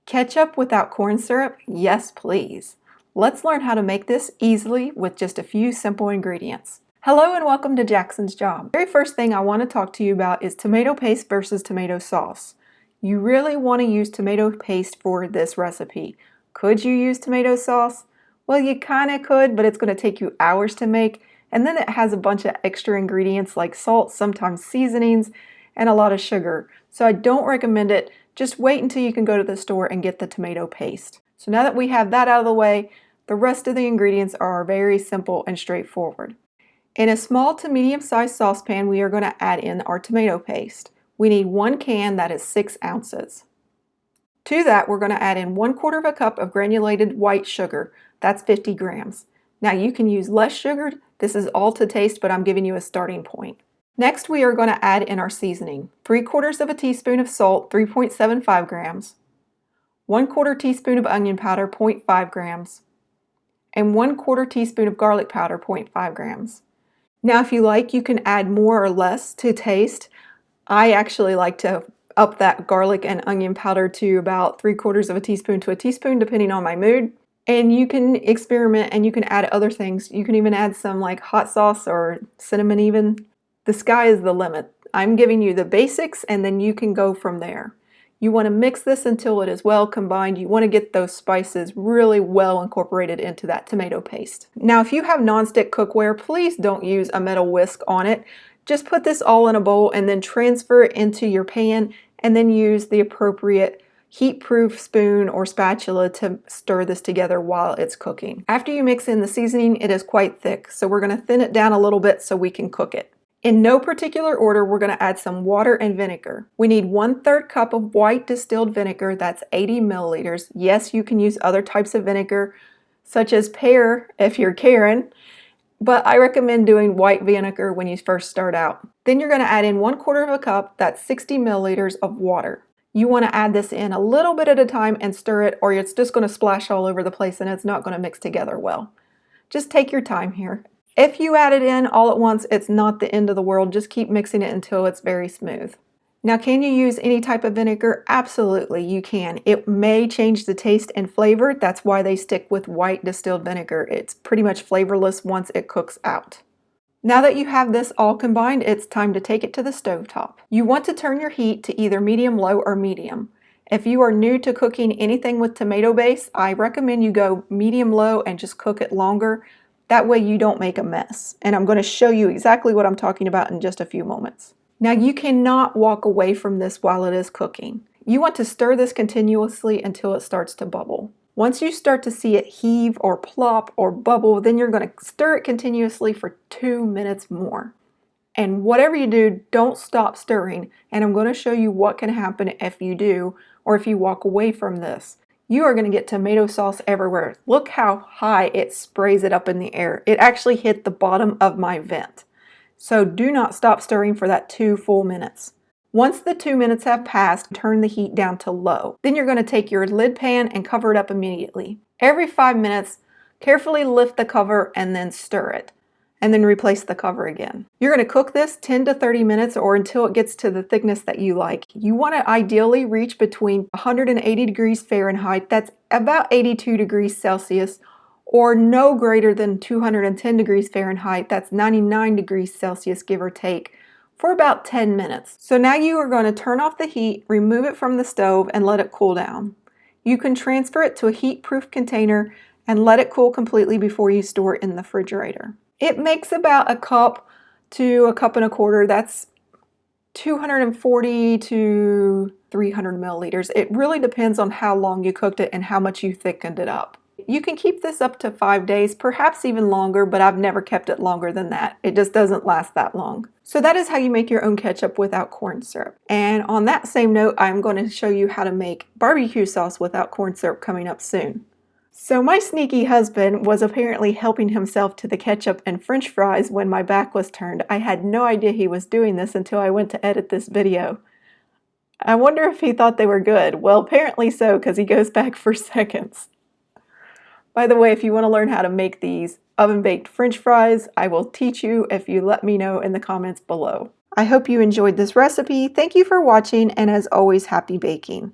Ketchup without corn syrup? Yes, please. Let's learn how to make this easily with just a few simple ingredients. Hello and welcome to Jackson's Job. The very first thing I want to talk to you about is tomato paste versus tomato sauce. You really want to use tomato paste for this recipe. Could you use tomato sauce? Well, you kind of could, but it's going to take you hours to make, and then it has a bunch of extra ingredients like salt, sometimes seasonings, and a lot of sugar. So I don't recommend it. Just wait until you can go to the store and get the tomato paste. So now that we have that out of the way, the rest of the ingredients are very simple and straightforward. In a small to medium-sized saucepan, we are going to add in our tomato paste. We need 1 can that is 6 ounces. To that, we're going to add in 1/4 cup of granulated white sugar. That's 50 grams. Now you can use less sugar. This is all to taste, but I'm giving you a starting point. Next, we are going to add in our seasoning. 3/4 teaspoon of salt, 3.75 grams. 1/4 teaspoon of onion powder, 0.5 grams. And 1/4 teaspoon of garlic powder, 0.5 grams. Now, if you like, you can add more or less to taste. I actually like to up that garlic and onion powder to about 3/4 teaspoon to a teaspoon, depending on my mood. And you can experiment and you can add other things. You can even add some like hot sauce or cinnamon even. The sky is the limit. I'm giving you the basics and then you can go from there. You want to mix this until it is well combined. You want to get those spices really well incorporated into that tomato paste. Now, if you have nonstick cookware, please don't use a metal whisk on it. Just put this all in a bowl and then transfer it into your pan and then use the appropriate heat-proof spoon or spatula to stir this together while it's cooking. After you mix in the seasoning, it is quite thick, so we're going to thin it down a little bit so we can cook it. In no particular order, we're going to add some water and vinegar. We need 1/3 cup of white distilled vinegar, that's 80 milliliters. Yes, you can use other types of vinegar, such as pear if you're Karen, but I recommend doing white vinegar when you first start out. Then you're going to add in 1/4 cup, that's 60 milliliters of water. You want to add this in a little bit at a time and stir it, or it's just going to splash all over the place and it's not going to mix together well. Just take your time here. If you add it in all at once, it's not the end of the world. Just keep mixing it until it's very smooth. Now, can you use any type of vinegar? Absolutely, you can. It may change the taste and flavor. That's why they stick with white distilled vinegar. It's pretty much flavorless once it cooks out. Now that you have this all combined, it's time to take it to the stovetop. You want to turn your heat to either medium-low or medium. If you are new to cooking anything with tomato base, I recommend you go medium-low and just cook it longer. That way you don't make a mess. And I'm going to show you exactly what I'm talking about in just a few moments. Now, you cannot walk away from this while it is cooking. You want to stir this continuously until it starts to bubble. Once you start to see it heave or plop or bubble, then you're going to stir it continuously for 2 minutes more. And whatever you do, don't stop stirring. And I'm going to show you what can happen if you do, or if you walk away from this. You are going to get tomato sauce everywhere. Look how high it sprays it up in the air. It actually hit the bottom of my vent. So do not stop stirring for that 2 full minutes. Once the 2 minutes have passed, turn the heat down to low. Then you're going to take your lid pan and cover it up immediately. Every 5 minutes, carefully lift the cover and then stir it. And then replace the cover again. You're going to cook this 10 to 30 minutes or until it gets to the thickness that you like. You want to ideally reach between 180 degrees Fahrenheit, that's about 82 degrees Celsius, or no greater than 210 degrees Fahrenheit, that's 99 degrees Celsius, give or take, for about 10 minutes. So now you are going to turn off the heat, remove it from the stove, and let it cool down. You can transfer it to a heat-proof container and let it cool completely before you store it in the refrigerator. It makes about 1 cup to 1 1/4 cups. That's 240 to 300 milliliters. It really depends on how long you cooked it and how much you thickened it up. You can keep this up to 5 days, perhaps even longer, but I've never kept it longer than that. It just doesn't last that long. So that is how you make your own ketchup without corn syrup. And on that same note, I'm going to show you how to make barbecue sauce without corn syrup coming up soon. So my sneaky husband was apparently helping himself to the ketchup and french fries when my back was turned. I had no idea he was doing this until I went to edit this video. I wonder if he thought they were good. Well, apparently so, because he goes back for seconds. By the way, if you want to learn how to make these oven-baked french fries, I will teach you if you let me know in the comments below. I hope you enjoyed this recipe. Thank you for watching, and as always, happy baking.